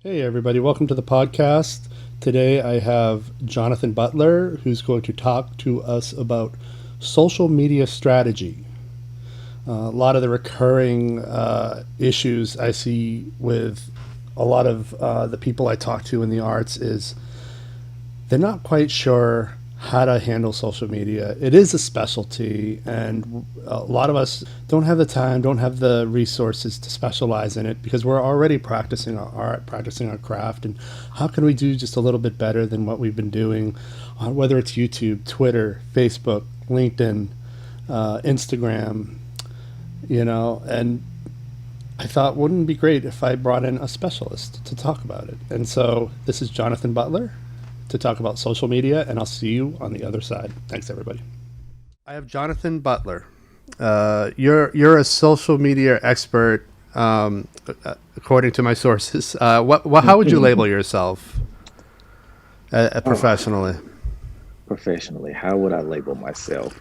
Hey, everybody, welcome to the podcast. Today I have Jonathan Butler, who's going to talk to us about social media strategy. A lot of the recurring issues I see with a lot of the people I talk to in the arts is they're not quite sure how to handle social media. It is a specialty, and a lot of us don't have the time, don't have the resources to specialize in it because we're already practicing our art, practicing our craft. And how can we do just a little bit better than what we've been doing, whether it's YouTube, Twitter, Facebook, LinkedIn, Instagram, and I thought, wouldn't it be great if I brought in a specialist to talk about it? And so this is Jonathan Butler to talk about social media, and I'll see you on the other side. Thanks, everybody. I have Jonathan Butler. You're a social media expert, according to my sources. How would you label yourself Oh, professionally? professionally, how would I label myself?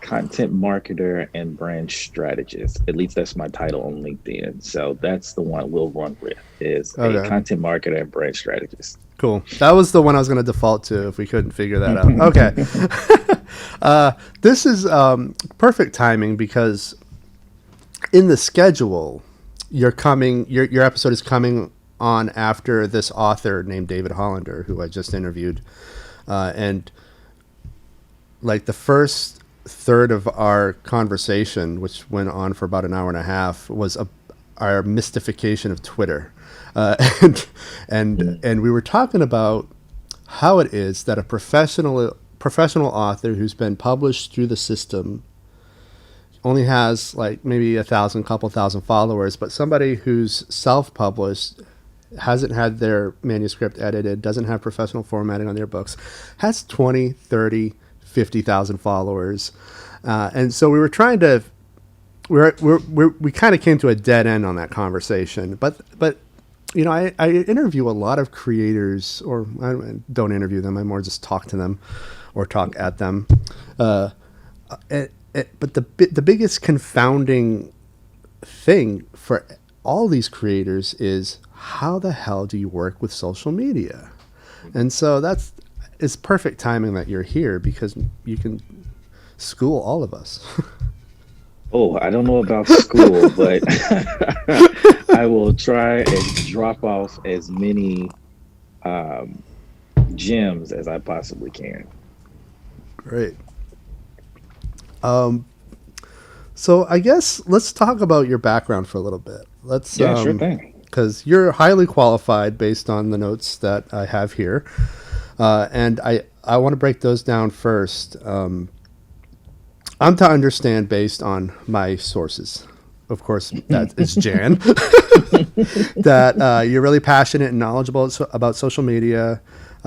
Content marketer and brand strategist. At least that's my title on LinkedIn. So that's the one we'll run with is a Okay, content marketer and brand strategist. cool. That was the one I was going to default to if we couldn't figure that out. Okay. This is perfect timing because in the schedule, your episode is coming on after this author named David Hollander, who I just interviewed, and like the first third of our conversation, which went on for about an hour and a half, was our mystification of Twitter, and Mm. and we were talking about how it is that a professional author who's been published through the system only has like maybe couple thousand followers, but somebody who's self-published, hasn't had their manuscript edited, doesn't have professional formatting on their books, has 20, 30, 50,000 followers. And so we were trying to, we kind of came to a dead end on that conversation. But I interview a lot of creators, or I don't interview them, I more just talk to them or talk at them. Uh, but the biggest confounding thing for all these creators is how the hell do you work with social media? And so it's perfect timing that you're here because you can school all of us. Oh, I don't know about school, but I will try and drop off as many um, gems as I possibly can. Great. So I guess let's talk about your background for a little bit. Let's Yeah, sure thing. because you're highly qualified based on the notes that I have here, and I want to break those down first. I'm to understand based on my sources. Of course, that is Jan. That you're really passionate and knowledgeable about social media,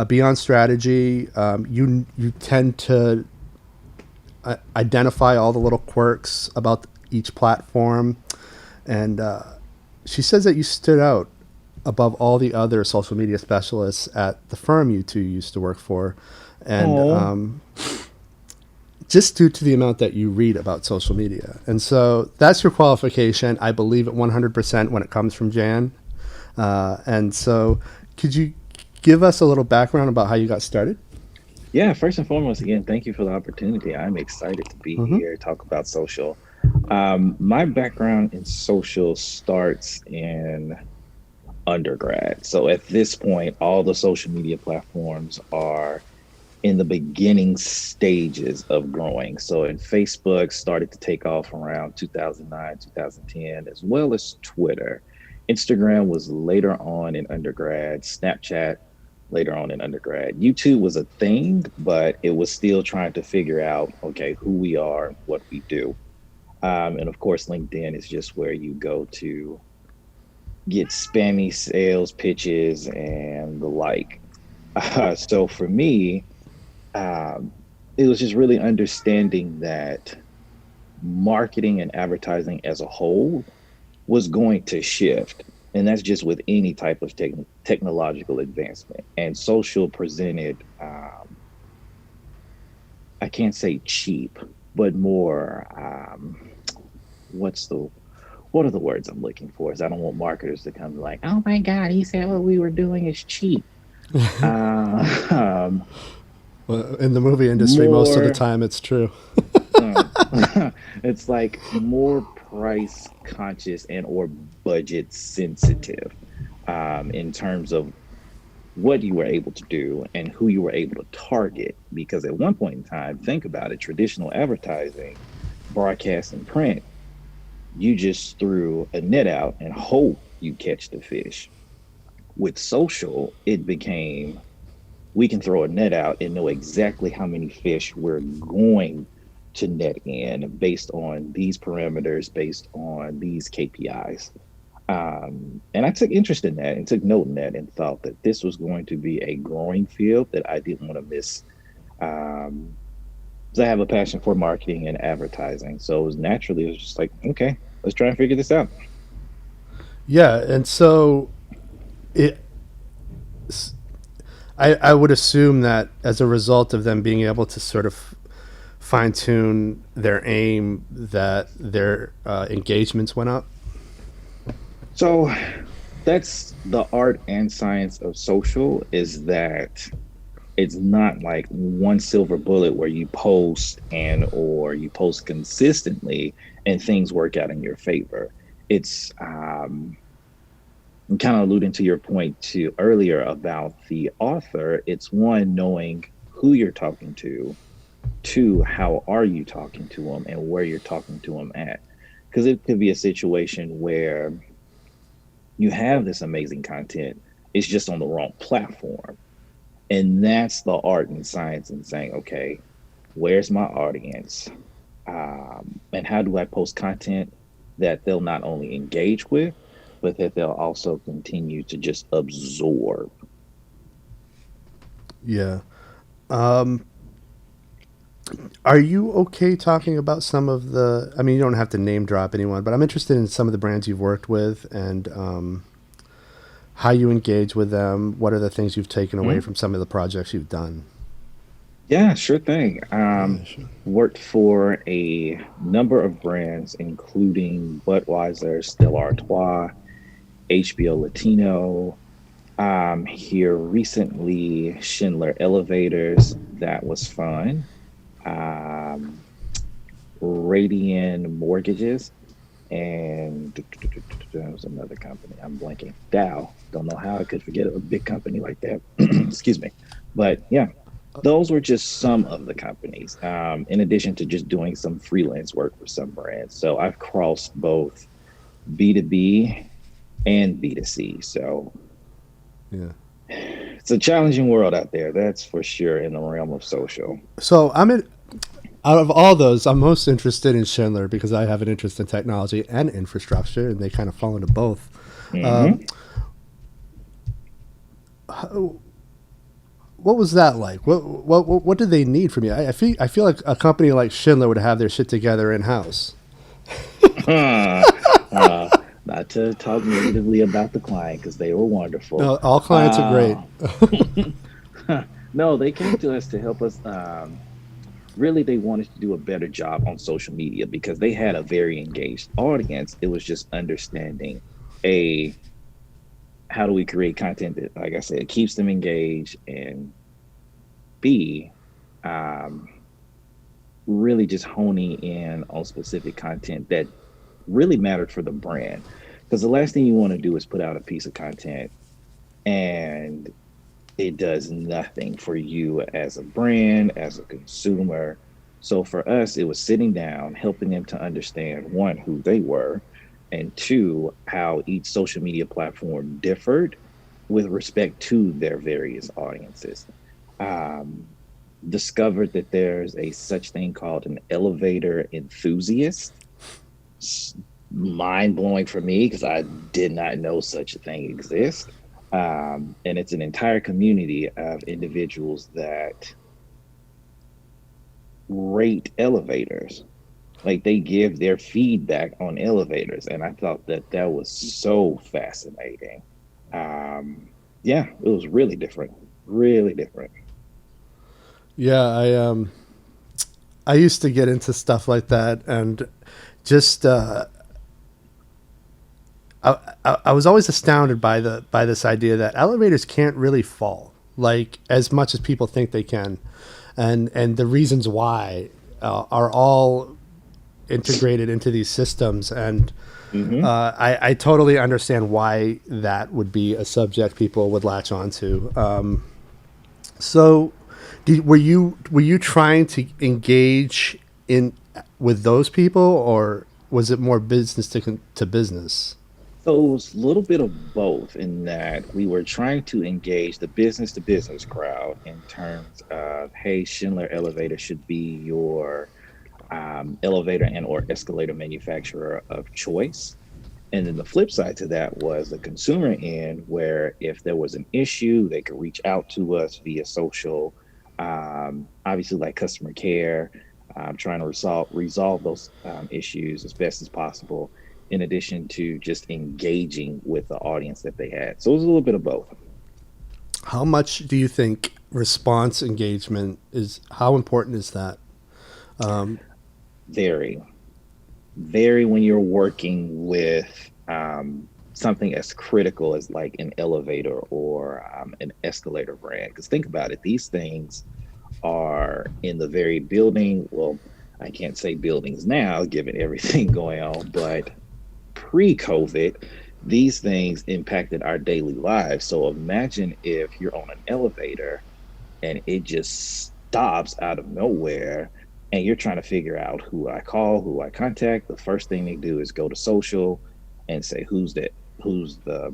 beyond strategy. You tend to identify all the little quirks about each platform, and she says that you stood out above all the other social media specialists at the firm you two used to work for, and Oh, just due to the amount that you read about social media. And so that's your qualification. I believe it 100% when it comes from Jan. And so could you give us a little background about how you got started? yeah. First and foremost, again, thank you for the opportunity. I'm excited to be Mm-hmm. here, talk about social. My background in social starts in undergrad. So at this point, all the social media platforms are in the beginning stages of growing. So, and Facebook started to take off around 2009, 2010, as well as Twitter. Instagram was later on in undergrad, Snapchat later on in undergrad. YouTube was a thing, but it was still trying to figure out, okay, who we are, what we do. And of course, LinkedIn is just where you go to get spammy sales pitches and the like. So for me, um, it was just really understanding that marketing and advertising as a whole was going to shift. And that's just with any type of technological advancement. And social presented, I can't say cheap, but more, what's the what are the words I'm looking for? Is I don't want marketers to come like, oh my God, he said what we were doing is cheap. Um, Well, in the movie industry, most of the more, time, it's true. uh, it's like more price conscious and or budget sensitive in terms of what you were able to do and who you were able to target. Because at one point in time, think about it, traditional advertising, broadcast and print, you just threw a net out and hope you catch the fish. With social, it became we can throw a net out and know exactly how many fish we're going to net in based on these parameters, based on these KPIs. And I took interest in that and took note in that and thought that this was going to be a growing field that I didn't want to miss. Um, so I have a passion for marketing and advertising. So it was just like, okay, let's try and figure this out. Yeah, and so it. I would assume that as a result of them being able to sort of fine tune their aim, that their engagements went up. So that's the art and science of social is that it's not like one silver bullet where you post and or you post consistently and things work out in your favor. It's kind of alluding to your point to earlier about the author. It's one knowing who you're talking to, two, how are you talking to them and where you're talking to them at. Because it could be a situation where you have this amazing content, it's just on the wrong platform. And that's the art and science in saying, okay, where's my audience? And how do I post content that they'll not only engage with, but that they'll also continue to just absorb. Yeah. Um, are you okay talking about some of the? I mean, you don't have to name drop anyone, but I'm interested in some of the brands you've worked with and how you engage with them. What are the things you've taken away Mhm. from some of the projects you've done? Yeah, sure thing. Yeah, sure. Worked for a number of brands, including Budweiser, Stella Artois, HBO Latino. Here recently, Schindler Elevators. That was fun. Um, Radian Mortgages, and there was another company. I'm blanking. Dow. Don't know how I could forget a big company like that. Excuse me. But yeah, those were just some of the companies. In addition to just doing some freelance work for some brands. So I've crossed both B2B and B2C. So Yeah. it's a challenging world out there. That's for sure in the realm of social. So I'm in. Out of all those, I'm most interested in Schindler because I have an interest in technology and infrastructure, and they kind of fall into both. Um, Hmm. what was that like? What did they need from you? I feel like a company like Schindler would have their shit together in house. uh, Not to talk negatively about the client because they were wonderful. No, all clients are great. Uh, no, they came to us to help us. Really, they wanted to do a better job on social media because they had a very engaged audience. It was just understanding a how do we create content that, like I said, keeps them engaged, and B, um, really just honing in on specific content that really mattered for the brand. Because the last thing you want to do is put out a piece of content and it does nothing for you as a brand, as a consumer. So for us, it was sitting down, helping them to understand one, who they were, and two, how each social media platform differed with respect to their various audiences. Um, Discovered that there's a such thing called an elevator enthusiast. Mind blowing for me because I did not know such a thing exists. And it's an entire community of individuals that rate elevators. Like they give their feedback on elevators. And I thought that that was so fascinating. Um, yeah, it was really different. Really different. Yeah, I used to get into stuff like that, and just I was always astounded by this idea that elevators can't really fall like as much as people think they can, and the reasons why are all integrated into these systems. And Hmm. I totally understand why that would be a subject people would latch onto. So, were you trying to engage in with those people, or was it more business to business? So it was a little bit of both in that we were trying to engage the business to business crowd in terms of, hey, Schindler Elevator should be your elevator and or escalator manufacturer of choice. And then the flip side to that was the consumer end, where if there was an issue, they could reach out to us via social, obviously like customer care, trying to resolve those issues as best as possible. In addition to just engaging with the audience that they had, so it was a little bit of both. How much do you think response engagement is? How important is that? Um, Very, very when you're working with something as critical as like an elevator or an escalator brand. Because think about it, these things are in the very building. Well, I can't say buildings now, given everything going on, but pre COVID, these things impacted our daily lives. So imagine if you're on an elevator and it just stops out of nowhere and you're trying to figure out who I call, who I contact. The first thing they do is go to social and say who's the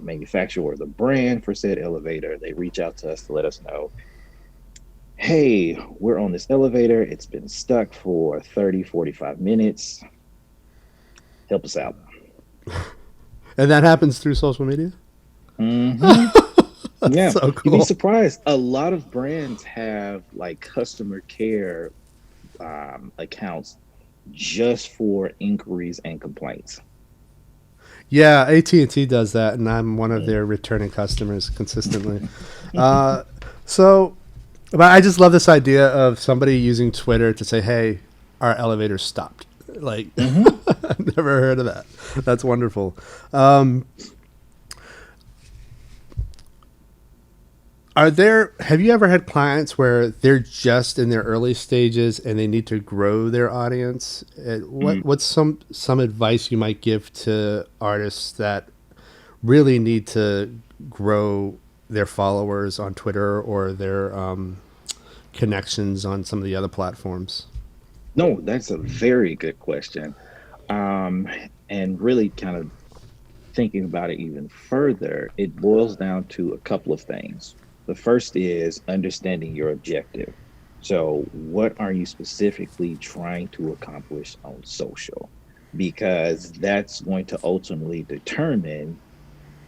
manufacturer or the brand for said elevator. They reach out to us to let us know, hey, we're on this elevator. It's been stuck for 30, 45 minutes. Help us out. and that happens through social media. Hmm. That's Yeah, so you'd be cool. surprised. A lot of brands have like customer care accounts just for inquiries and complaints. Yeah, AT&T does that, and I'm one of Mm. their returning customers consistently. Uh, so, but I just love this idea of somebody using Twitter to say, "Hey, our elevator stopped." Like, Hmm. I've never heard of that. That's wonderful. Um, Are there? Have you ever had clients where they're just in their early stages and they need to grow their audience? What's some advice you might give to artists that really need to grow their followers on Twitter or their connections on some of the other platforms? No, that's a very good question. Um, and really kind of thinking about it even further, it boils down to a couple of things. The first is understanding your objective. So, what are you specifically trying to accomplish on social? Because that's going to ultimately determine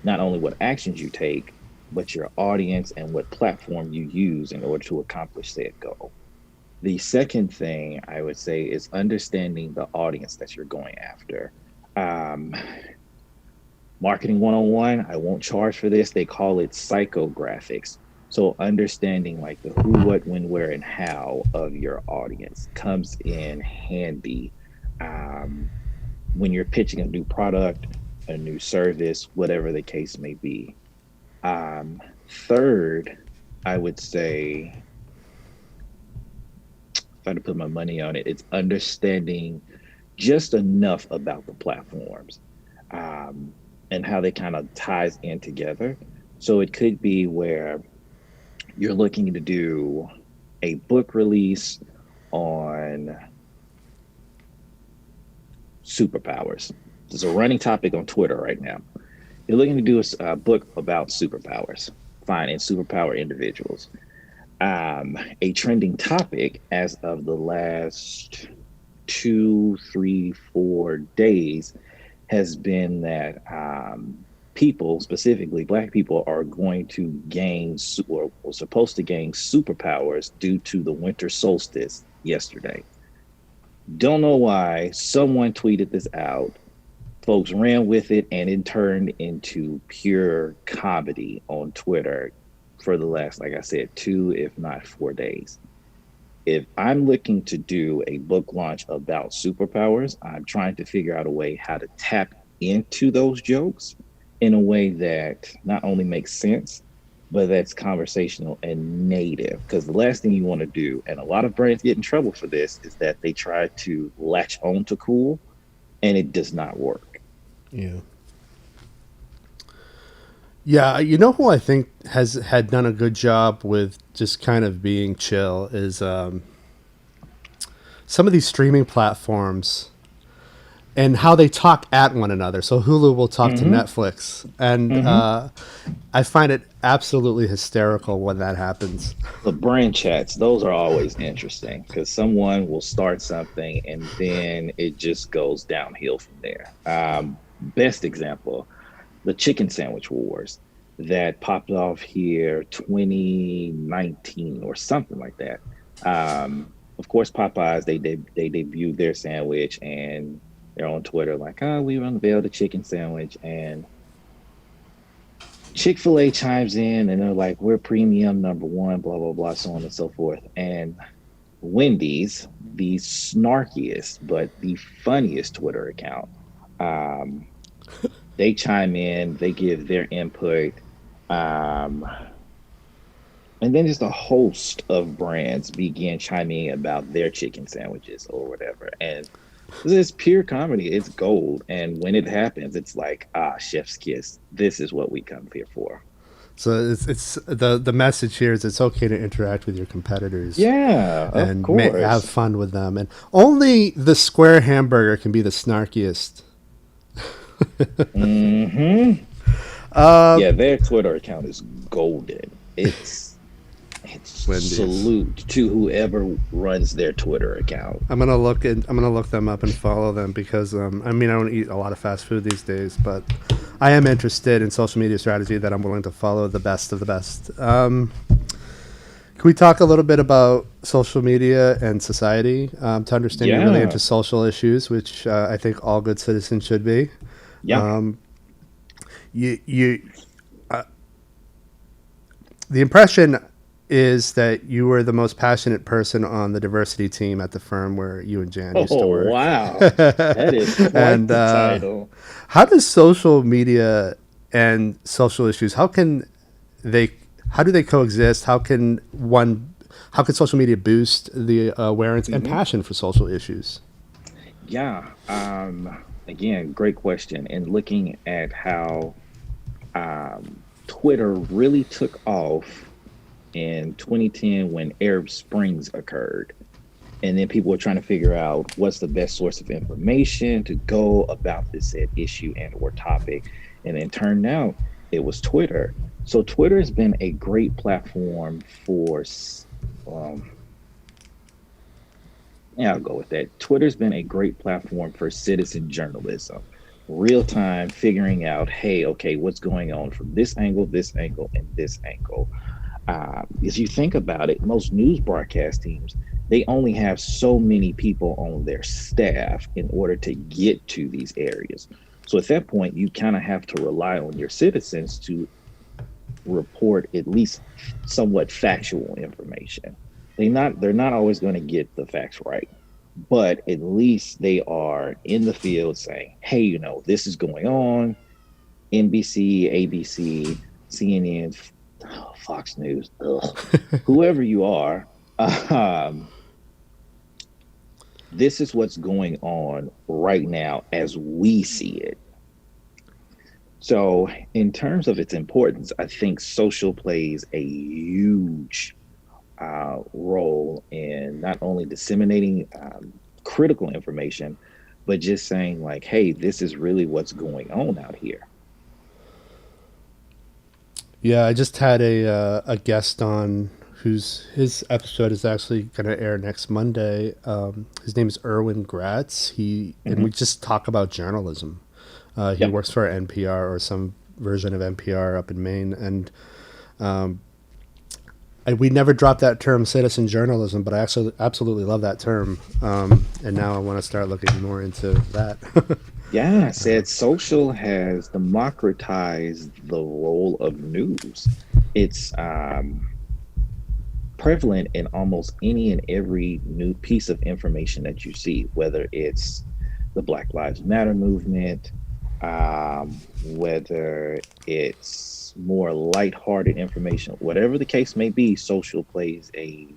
not only what actions you take, but your audience and what platform you use in order to accomplish said goal. The second thing I would say is understanding the audience that you're going after. Um, Marketing 101, I won't charge for this. They call it psychographics. So understanding like the who, what, when, where, and how of your audience comes in handy um, when you're pitching a new product, a new service, whatever the case may be. Um, Third, I would say, if I had to put my money on it, it's understanding just enough about the platforms um, and how they kind of ties in together. So it could be where you're looking to do a book release on superpowers. There's a running topic on Twitter right now. You're looking to do a book about superpowers, finding superpower individuals. A trending topic as of the last 2, 3, 4 days has been that people, specifically Black people, are going to gain or supposed to gain superpowers due to the winter solstice yesterday. Don't know why. Someone tweeted this out. Folks ran with it, and it turned into pure comedy on Twitter for the last, like I said, 2, if not 4 days. If I'm looking to do a book launch about superpowers, I'm trying to figure out a way how to tap into those jokes in a way that not only makes sense, but that's conversational and native. Because the last thing you want to do, and a lot of brands get in trouble for this, is that they try to latch on to cool and it does not work. Yeah. Yeah, you know who I think has had done a good job with just kind of being chill is some of these streaming platforms and how they talk at one another. So Hulu will talk to Mm-hmm. Netflix, and Mm-hmm. I find it absolutely hysterical when that happens. The brand chats, those are always interesting because someone will start something and then it just goes downhill from there. Best example, the chicken sandwich wars that popped off here 2019 or something like that. Of course, Popeyes, they debuted their sandwich and they're on Twitter like, oh, we unveiled the chicken sandwich. And Chick-fil-A chimes in and they're like, we're premium number one, blah, blah, blah, so on and so forth. And Wendy's, the snarkiest but the funniest Twitter account, um, they chime in, they give their input, um, and then just a host of brands begin chiming in about their chicken sandwiches or whatever. And this is pure comedy. It's gold. And when it happens, it's like, ah, chef's kiss. This is what we come here for. So it's the message here is it's okay to interact with your competitors Yeah, of and have course. fun with them, and only the square hamburger can be the snarkiest. Hmm. Uh, Yeah, their Twitter account is golden. It's Wendy's. salute to whoever runs their Twitter account. I'm gonna look them up and follow them because I mean I don't eat a lot of fast food these days, but I am interested in social media strategy that I'm willing to follow the best of the best. Can we talk a little bit about social media and society to understand you're really Yeah, into social issues, which I think all good citizens should be. yeah. You uh, the impression is that you were the most passionate person on the diversity team at the firm where you and Jan used to Oh, work. wow. That is quite And the title. how does social media and social issues they how do they coexist? How can social media boost the awareness and Hmm. passion for social issues? Yeah. Again, great question. And looking at how Twitter really took off in 2010 when Arab Springs occurred. And then people were trying to figure out what's the best source of information to go about this said issue and or topic. And then turned out it was Twitter. So Twitter has been a great platform for um, yeah, I'll go with that. Twitter's been a great platform for citizen journalism, real time figuring out, hey, okay, what's going on from this angle, and this angle. As you think about it, most news broadcast teams, they only have so many people on their staff in order to get to these areas. So at that point, you kind of have to rely on your citizens to report at least somewhat factual information. They're not always going to get the facts right, but at least they are in the field saying, "Hey, this is going on." NBC, ABC, CNN, Fox News, ugh, whoever you are, um, this is what's going on right now as we see it. So, in terms of its importance, I think social plays a huge role in not only disseminating critical information, but just saying, like, hey, this is really what's going on out here. Yeah, I just had a guest on whose his episode is actually going to air next Monday. His name is Erwin Gratz. He and Hmm. we just talk about journalism. He Yep. works for NPR or some version of NPR up in Maine, and we never dropped that term citizen journalism, but I actually absolutely love that term, and now I want to start looking more into that. Yeah, I said social has democratized the role of news. It's prevalent in almost any and every new piece of information that you see, whether it's the Black Lives Matter movement, Whether it's more lighthearted information, whatever the case may be, social plays a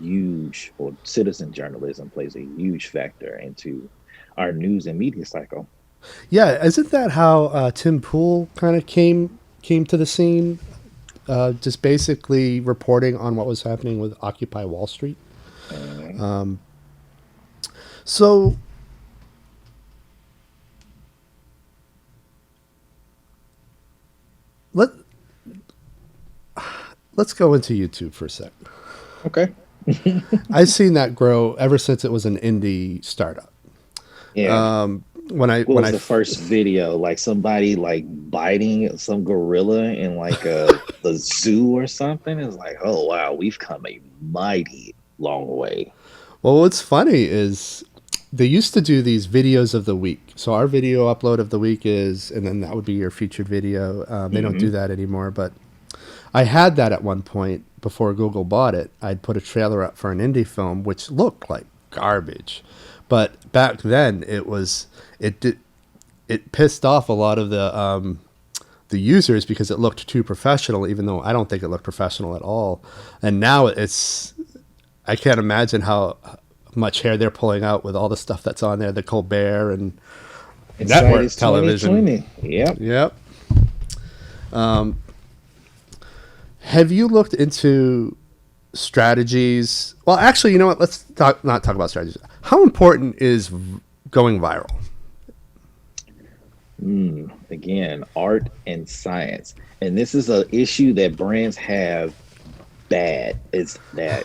huge, or citizen journalism plays a huge factor into our news and media cycle. Yeah, isn't that how Tim Pool kind of came to the scene? Just basically reporting on what was happening with Occupy Wall Street. Mhm. So let let's go into YouTube for a sec. Okay. I've seen that grow ever since it was an indie startup. Yeah. When I What when was I the first video? Like somebody like biting some gorilla in like a the zoo or something? It's like, oh wow, we've come a mighty long way. Well, what's funny is they used to do these videos of the week. So our video upload of the week is, and then that would be your featured video. They don't do Hmm. that anymore, but I had that at one point before Google bought it. I'd put a trailer up for an indie film, which looked like garbage, but back then it did it pissed off a lot of the users because it looked too professional, even though I don't think it looked professional at all. And now it's I can't imagine how much hair they're pulling out with all the stuff that's on there, the Colbert and Hindsight network is television. 2020. Yep. Yep. Have you looked into strategies? Well, actually, you know what? Let's not talk about strategies. How important is going viral? Again, art and science. And this is an issue that brands have bad. Is that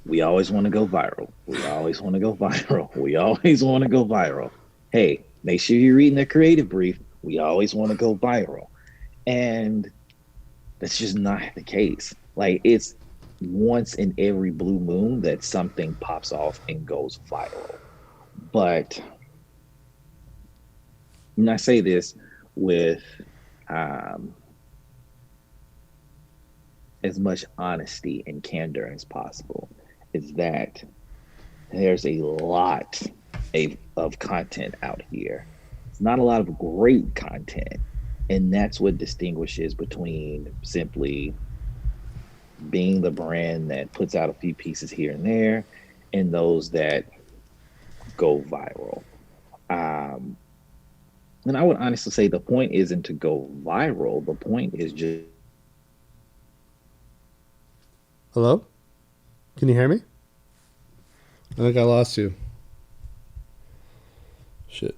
we always want to go viral. We always want to go viral. We always want to go viral. Hey, make sure you're reading the creative brief. We always want to go viral. And that's just not the case. Like it's once in every blue moon that something pops off and goes viral. But and I say this with um, as much honesty and candor as possible, is that there's a lot of content out here. It's not a lot of great content. And that's what distinguishes between simply being the brand that puts out a few pieces here and there and those that go viral. Um, and I would honestly say the point isn't to go viral. The point is just Hello? Can you hear me? I think I lost you. Shit.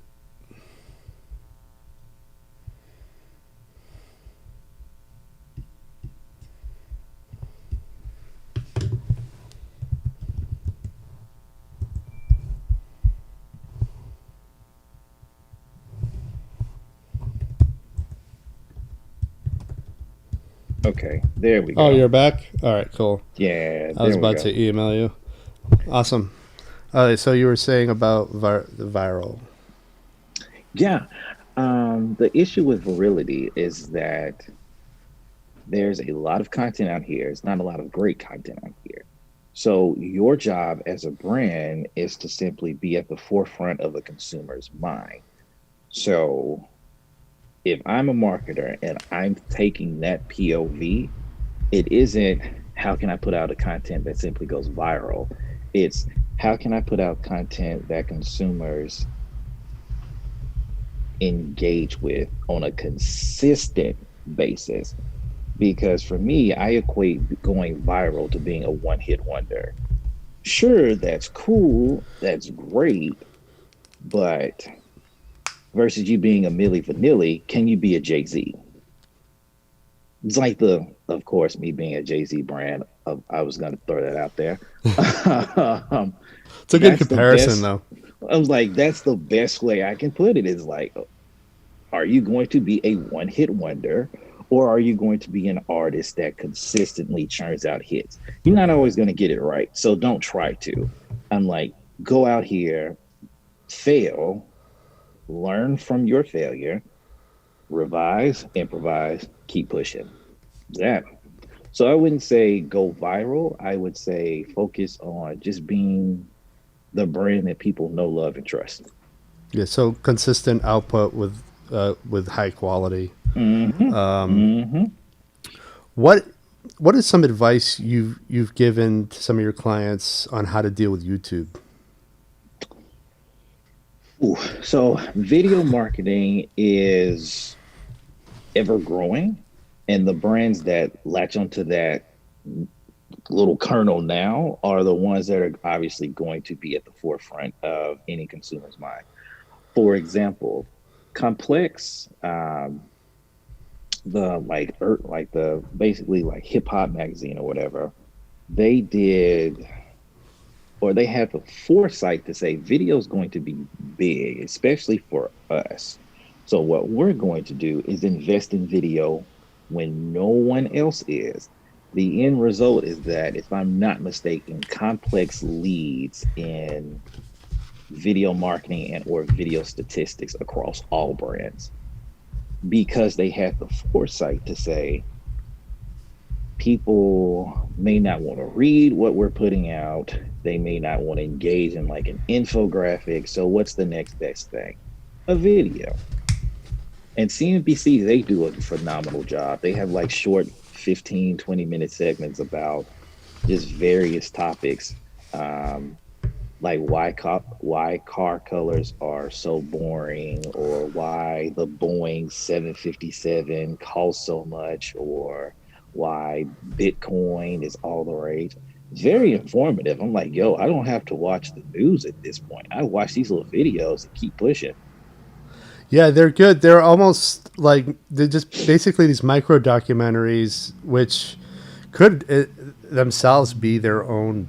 okay. There we Oh, go. you're back? All right, cool. Yeah, I was there we about go. to email you. Awesome. So you were saying about the viral. Yeah. The issue with virility is that there's a lot of content out here. It's not a lot of great content out here. So your job as a brand is to simply be at the forefront of a consumer's mind. So if I'm a marketer and I'm taking that POV, it isn't how can I put out a content that simply goes viral. It's how can I put out content that consumers engage with on a consistent basis. Because for me, I equate going viral to being a one hit wonder. Sure, that's cool, that's great, but versus you being a Milli Vanilli, can you be a Jay Z? It's like of course, me being a Jay Z brand. I was going to throw that out there. um, It's a good that's the comparison, best. though. I was like, that's the best way I can put it. Is like, are you going to be a one hit wonder, or are you going to be an artist that consistently churns out hits? You're not always going to get it right, so don't try to. I'm like, go out here, fail, learn from your failure, revise, improvise, keep pushing. That. So I wouldn't say go viral. I would say focus on just being the brand that people know, love, and trust. Yeah. So consistent output with with high quality. Mm-hmm. Mm-hmm. What what is some advice you've given to some of your clients on how to deal with YouTube? Ooh, so video marketing is ever growing, and the brands that latch onto that little kernel now are the ones that are obviously going to be at the forefront of any consumer's mind. For example, Complex, the like the basically like hip hop magazine or whatever, they did or they had the foresight to say video is going to be big, especially for us. So what we're going to do is invest in video when no one else is. The end result is that, if I'm not mistaken, Complex leads in video marketing and or video statistics across all brands because they had the foresight to say people may not want to read what we're putting out. They may not want to engage in like an infographic. So what's the next best thing? A video. And CNBC, they do a phenomenal job. They have like short 15, 20-minute segments about just various topics. Um, like why car colors are so boring, or why the Boeing 757 costs so much, or why Bitcoin is all the rage. It's very informative. I'm like, yo, I don't have to watch the news at this point. I watch these little videos and keep pushing. Yeah, they're good. They're almost like they're just basically these micro documentaries, which could themselves be their own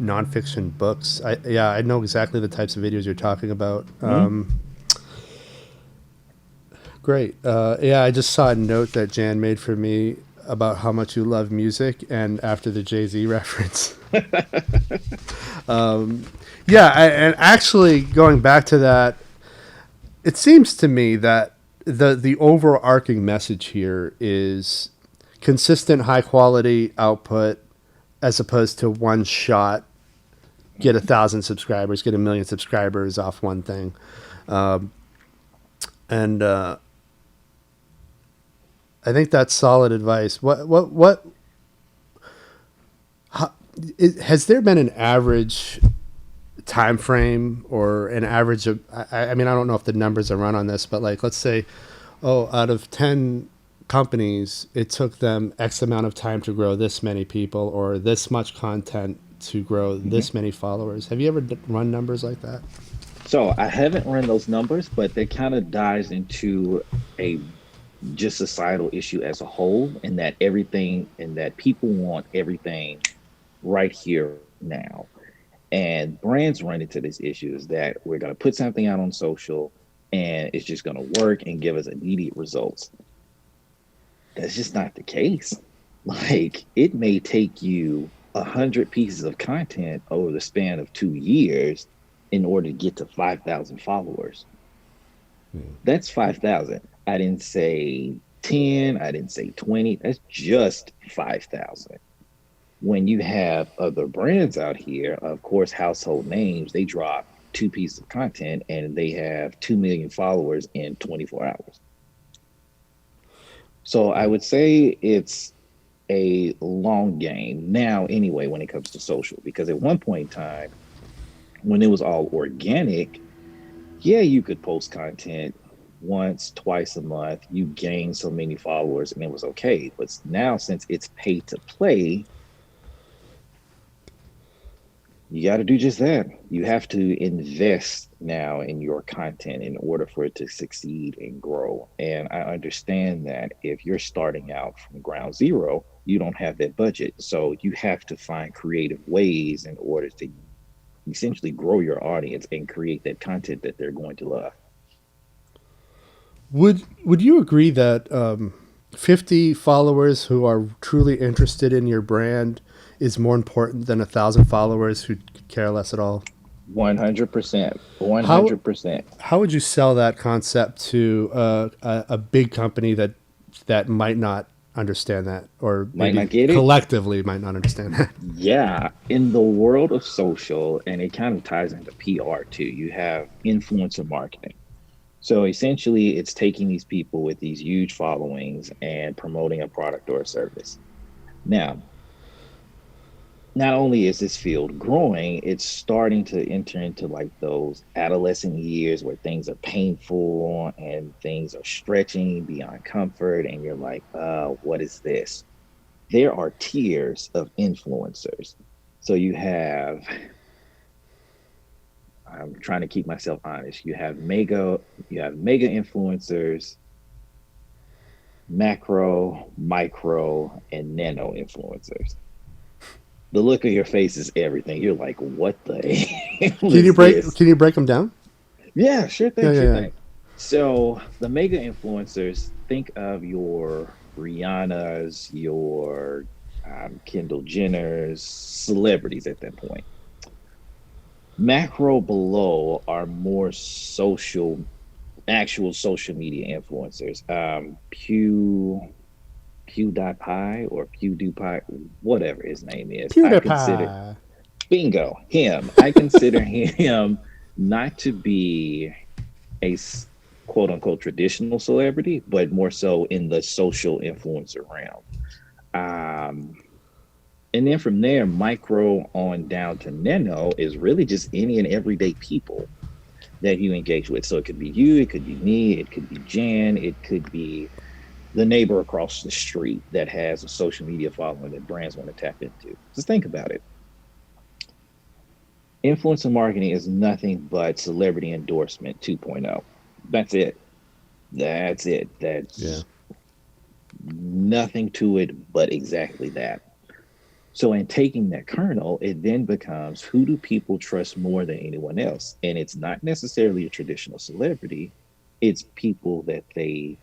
nonfiction books. I know exactly the types of videos you're talking about. Hmm. Great. Yeah, I just saw a note that Jan made for me about how much you love music, and after the Jay-Z reference. Yeah, and actually going back to that, it seems to me that the overarching message here is consistent high quality output as opposed to one shot get 1,000 subscribers, get 1 million subscribers off one thing. And I think that's solid advice. Has there been an average time frame or an average of, I mean, I don't know if the numbers are run on this, but like, let's say, oh, out of 10 companies, it took them X amount of time to grow this many people or this much content to grow Hmm. this many followers. Have you ever run numbers like that? So I haven't run those numbers, but they kind of dives into a just societal issue as a whole, and that everything and that people want everything right here now. And brands run into this issue is that we're going to put something out on social and it's just going to work and give us immediate results. That's just not the case. Like, it may take you 100 pieces of content over the span of 2 years in order to get to 5,000 followers. That's 5,000. I didn't say 10, I didn't say 20. That's just 5,000. When you have other brands out here, of course, household names, they drop 2 pieces of content and they have 2 million followers in 24 hours. So I would say it's a long game now, anyway, when it comes to social, because at one point in time, when it was all organic, yeah, you could post content once, twice a month, you gain so many followers and it was okay. But now, since it's pay to play, you got to do just that. You have to invest now in your content in order for it to succeed and grow. And I understand that if you're starting out from ground zero, you don't have that budget. So you have to find creative ways in order to essentially grow your audience and create that content that they're going to love. Would you agree that 50 followers who are truly interested in your brand is more important than 1,000 followers who could care less at all? 100%. How 100%. how would you sell that concept to a big company that might not understand that, or Might maybe not get it. collectively might not understand that? Yeah, in the world of social, and it kind of ties into PR too, you have influencer marketing. So essentially, it's taking these people with these huge followings and promoting a product or a service. Now, not only is this field growing, it's starting to enter into like those adolescent years where things are painful and things are stretching beyond comfort. And you're like, what is this? There are tiers of influencers. So I'm trying to keep myself honest. You have mega influencers, macro, micro, and nano influencers. The look of your face is everything. You're like, what the hell Can you is break? this? Can you break them down? Yeah, sure Yeah, thing, yeah, sure yeah. thing. So the mega influencers, think of your Rihanna's, your Kendall Jenner's, celebrities at that point. Macro below are more actual social media influencers. PewDiePie or PewDiePie, whatever his name is. I consider PewDiePie. bingo him. I consider him not to be a quote unquote traditional celebrity, but more so in the social influencer realm. Um, and then from there, micro on down to nano is really just any and everyday people that you engage with. So it could be you, it could be me, it could be Jan, it could be the neighbor across the street that has a social media following that brands want to tap into. Just think about it. Influencer marketing is nothing but celebrity endorsement 2.0. That's it. That's it. Yeah. That's nothing to it but exactly that. So, in taking that kernel, it then becomes who do people trust more than anyone else? And it's not necessarily a traditional celebrity, it's people that they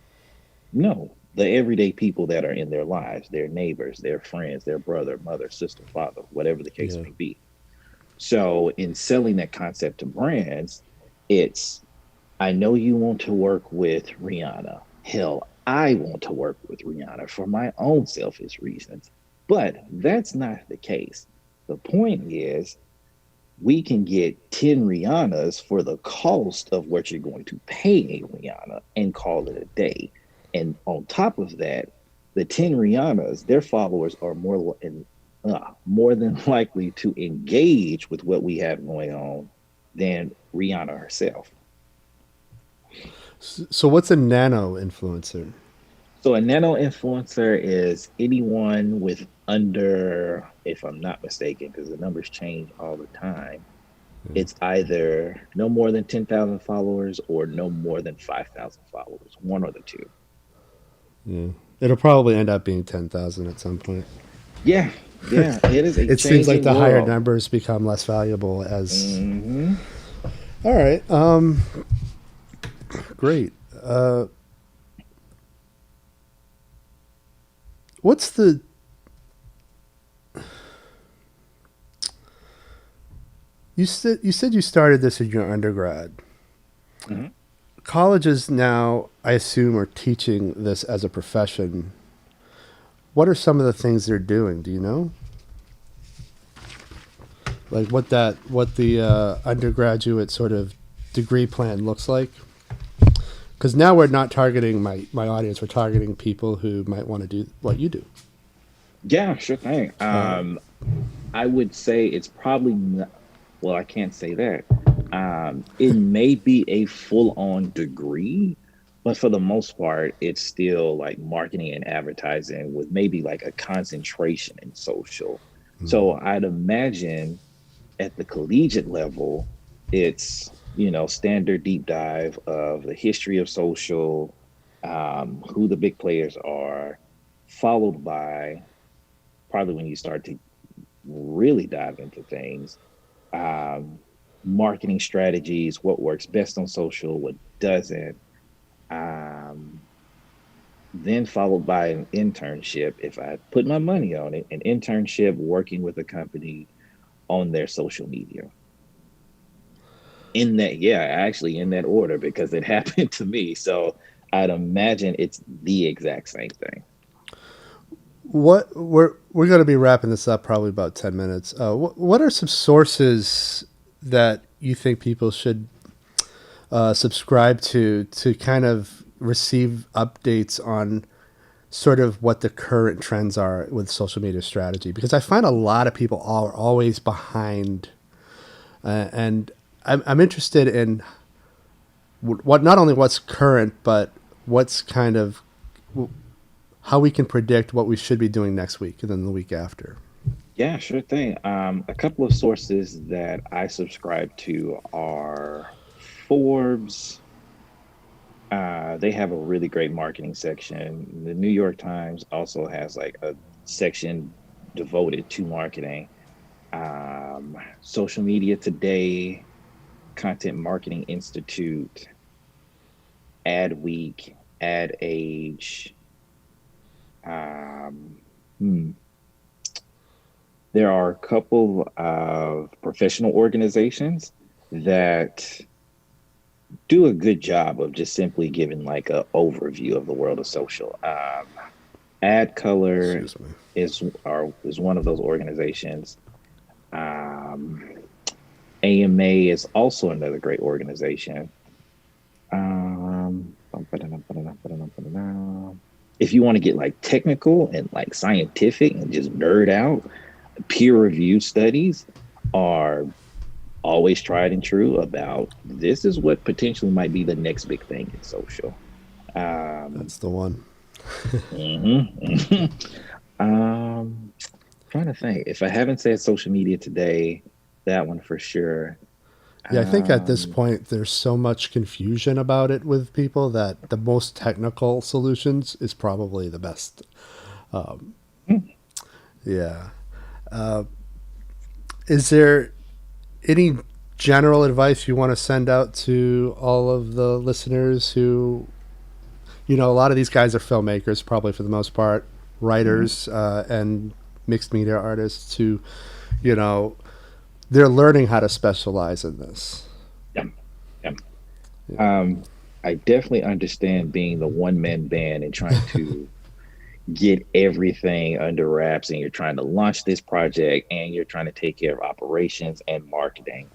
know, the everyday people that are in their lives, their neighbors, their friends, their brother, mother, sister, father, whatever the case Yeah. may be. So, in selling that concept to brands, it's I know you want to work with Rihanna. Hell, I want to work with Rihanna for my own selfish reasons. But that's not the case. The point is, we can get 10 Rihannas for the cost of what you're going to pay a Rihanna and call it a day. And on top of that, the 10 Rihannas, their followers are more than likely to engage with what we have going on than Rihanna herself. So what's a nano influencer? So a nano influencer is anyone with under, if I'm not mistaken, because the numbers change all the time, Yeah. it's either no more than 10,000 followers or no more than 5,000 followers, one or the two. Yeah. It'll probably end up being 10,000 at some point. Yeah, yeah, it is a It seems like changing the higher world. numbers become less valuable as. Hmm. All right. Great. What's the. You said you started this in your undergrad. Hmm. Colleges now, I assume, are teaching this as a profession. What are some of the things they're doing? Do you know? Like what the undergraduate sort of degree plan looks like? Because now we're not targeting my audience. We're targeting people who might want to do what you do. Yeah, sure thing. I would say it's probably not, well, I can't say that. It may be a full on degree, but for the most part, it's still like marketing and advertising with maybe like a concentration in social. So I'd imagine at the collegiate level, it's, standard deep dive of the history of social, who the big players are, followed by probably when you start to really dive into things, um, marketing strategies, what works best on social, what doesn't, um, then followed by an internship. If I put my money on it, an internship working with a company on their social media. In that, yeah, actually in that order because it happened to me. So I'd imagine it's the exact same thing. We're going to be wrapping this up probably about 10 minutes. What are some sources that you think people should subscribe to kind of receive updates on sort of what the current trends are with social media strategy, because I find a lot of people are always behind, and I'm interested in what not only what's current, but what's kind of how we can predict what we should be doing next week and then the week after. Yeah, sure thing. A couple of sources that I subscribe to are Forbes. They have a really great marketing section. The New York Times also has like a section devoted to marketing. Social Media Today, Content Marketing Institute, Adweek, Ad Age. Um, hmm. There are a couple of professional organizations that do a good job of just simply giving like a overview of the world of social. AdColor Excuse me. is one of those organizations. Um, A.M.A is also another great organization. Um, if you want to get like technical and like scientific and just nerd out, peer-reviewed studies are always tried and true about this is what potentially might be the next big thing in social. Um, That's the one. mhm. Trying to think. If I haven't said Social Media Today, that one for sure. Yeah, I think at this Um, point there's so much confusion about it with people that the most technical solutions is probably the best. Um, yeah. Uh, is there any general advice you want to send out to all of the listeners who, a lot of these guys are filmmakers, probably for the most part, mhm. writers, and mixed media artists who, you know, they're learning how to specialize in this. Yeah, yeah. Yeah. Um, I definitely understand being the one man band and trying to get everything under wraps, and you're trying to launch this project and you're trying to take care of operations and marketing.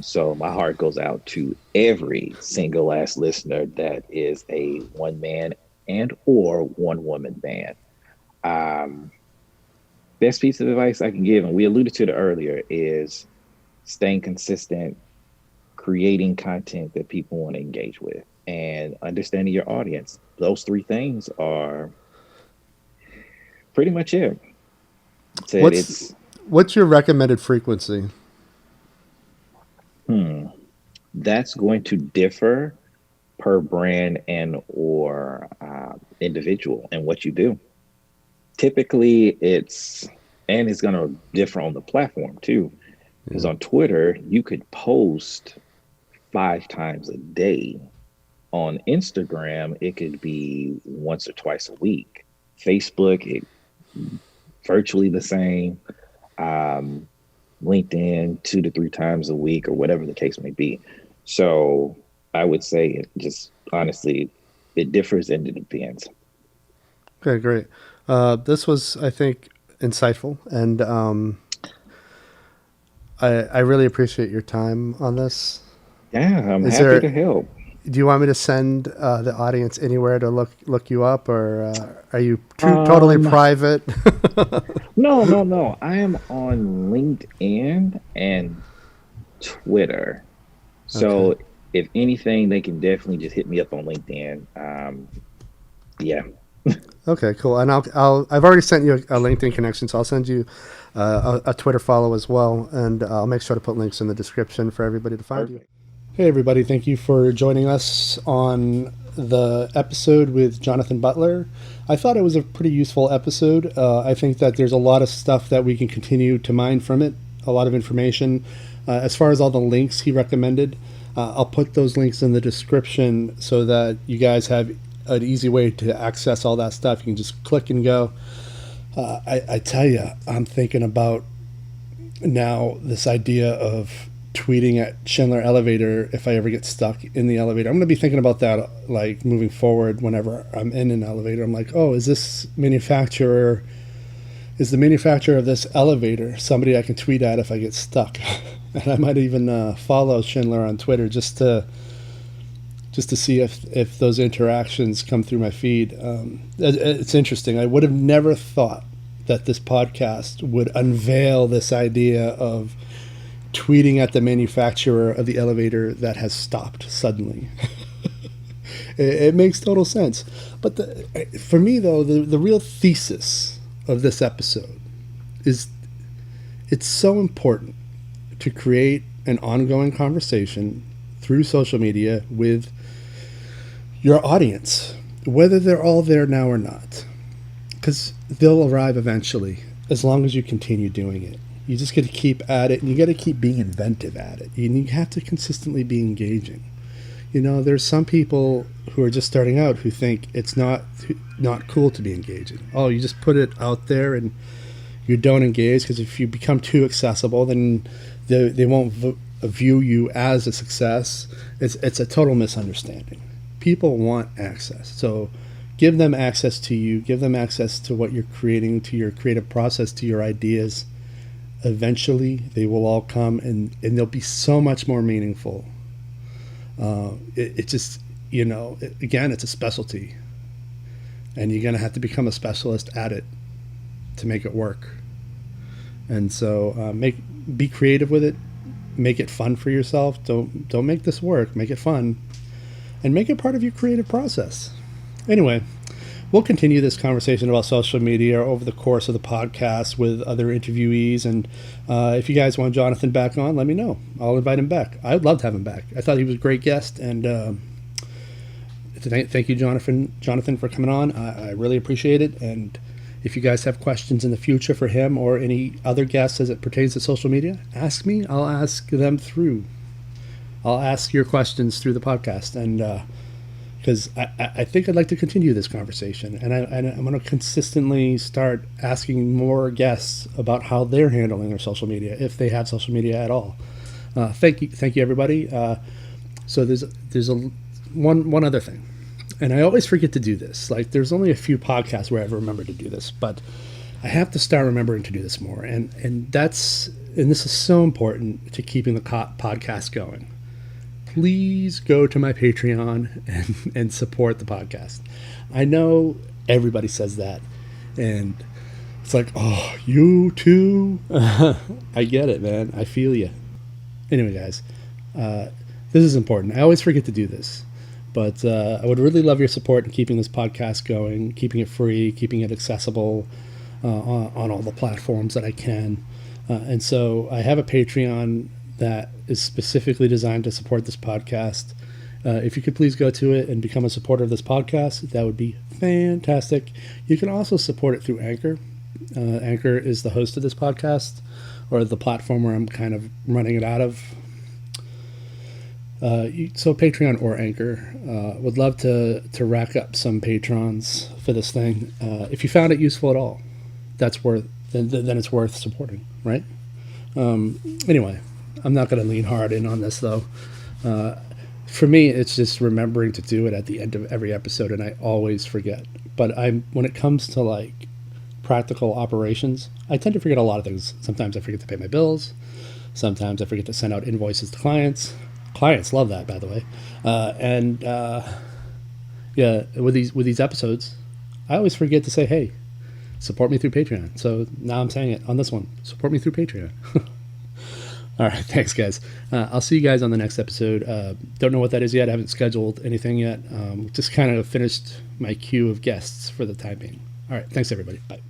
So my heart goes out to every single last listener that is a one man and or one woman band. Um, Best piece of advice I can give, and we alluded to it earlier, is staying consistent, creating content that people want to engage with, and understanding your audience. Those three things are pretty much it. Said What's it's what's your recommended frequency? hmm, that's going to differ per brand and or individual and what you do. Typically, it's going to differ on the platform too. Because Yeah. on Twitter, you could post 5 times a day. On Instagram, it could be once or twice a week. Facebook, it virtually the same. Um, LinkedIn 2 to 3 times a week, or whatever the case may be. So I would say it just honestly, it differs and it depends. Okay, great. This was, I think, insightful, and I really appreciate your time on this. Yeah, I'm Is happy to there? help. Do you want me to send the audience anywhere to look you up, or are you totally Um, private? no, no, no. I am on LinkedIn and Twitter. Okay. So if anything, they can definitely just hit me up on LinkedIn. Yeah. Okay, cool. And I've already sent you a LinkedIn connection, so I'll send you a Twitter follow as well, and I'll make sure to put links in the description for everybody to find you. Perfect. Hey, everybody. Thank you for joining us on the episode with Jonathan Butler. I thought it was a pretty useful episode. I think that there's a lot of stuff that we can continue to mine from it, a lot of information. As far as all the links he recommended, I'll put those links in the description so that you guys have an easy way to access all that stuff. You can just click and go. I tell you, I'm thinking about now this idea of tweeting at Schindler elevator if I ever get stuck in the elevator. I'm going to be thinking about that like moving forward whenever I'm in an elevator. I'm like, oh, is the manufacturer of this elevator somebody I can tweet at if I get stuck? And I might even follow Schindler on Twitter just to just to see if those interactions come through my feed. It's interesting. I would have never thought that this podcast would unveil this idea of tweeting at the manufacturer of the elevator that has stopped suddenly. It makes total sense. But for me, though, the real thesis of this episode is it's so important to create an ongoing conversation through social media with your audience, whether they're all there now or not, because they'll arrive eventually as long as you continue doing it. You just got to keep at it, and you got to keep being inventive at it. And you have to consistently be engaging. You know, there's some people who are just starting out who think it's not cool to be engaging. Oh, you just put it out there and you don't engage, because if you become too accessible, then they won't view you as a success. It's a total misunderstanding. People want access, so give them access to you. Give them access to what you're creating, to your creative process, to your ideas. Eventually, they will all come, and they'll be so much more meaningful. It just, you know, again, it's a specialty, and you're going to have to become a specialist at it to make it work. And so be creative with it. Make it fun for yourself. Don't make this work. Make it fun, and make it part of your creative process. Anyway, we'll continue this conversation about social media over the course of the podcast with other interviewees. And if you guys want Jonathan back on, let me know. I'll invite him back. I would love to have him back. I thought he was a great guest. And thank you, Jonathan, for coming on. I really appreciate it. And if you guys have questions in the future for him or any other guests as it pertains to social media, ask me. I'll ask them through. I'll ask your questions through the podcast. And because I think I'd like to continue this conversation, and I'm going to consistently start asking more guests about how they're handling their social media, if they have social media at all. Thank you, everybody. So there's one other thing, and I always forget to do this. Like, there's only a few podcasts where I ever remember to do this, but I have to start remembering to do this more, and this is so important to keeping the podcast going. Please go to my Patreon and support the podcast. I know everybody says that, and it's like, oh, you too? I get it, man. I feel you. Anyway, guys, this is important. I always forget to do this, but I would really love your support in keeping this podcast going, keeping it free, keeping it accessible on all the platforms that I can. And so I have a Patreon that is specifically designed to support this podcast. If you could please go to it and become a supporter of this podcast, that would be fantastic. You can also support it through Anchor. Anchor is the host of this podcast, or the platform where I'm kind of running it out of. So Patreon or Anchor. Would love to rack up some patrons for this thing. If you found it useful at all, then it's worth supporting, right? Anyway, I'm not going to lean hard in on this, though. For me, it's just remembering to do it at the end of every episode, and I always forget. But when it comes to like practical operations, I tend to forget a lot of things. Sometimes I forget to pay my bills. Sometimes I forget to send out invoices to clients. Clients love that, by the way. Yeah, with these episodes, I always forget to say, hey, support me through Patreon. So now I'm saying it on this one. Support me through Patreon. All right, thanks, guys. I'll see you guys on the next episode. Don't know what that is yet. I haven't scheduled anything yet. Just kind of finished my queue of guests for the time being. All right, thanks, everybody. Bye.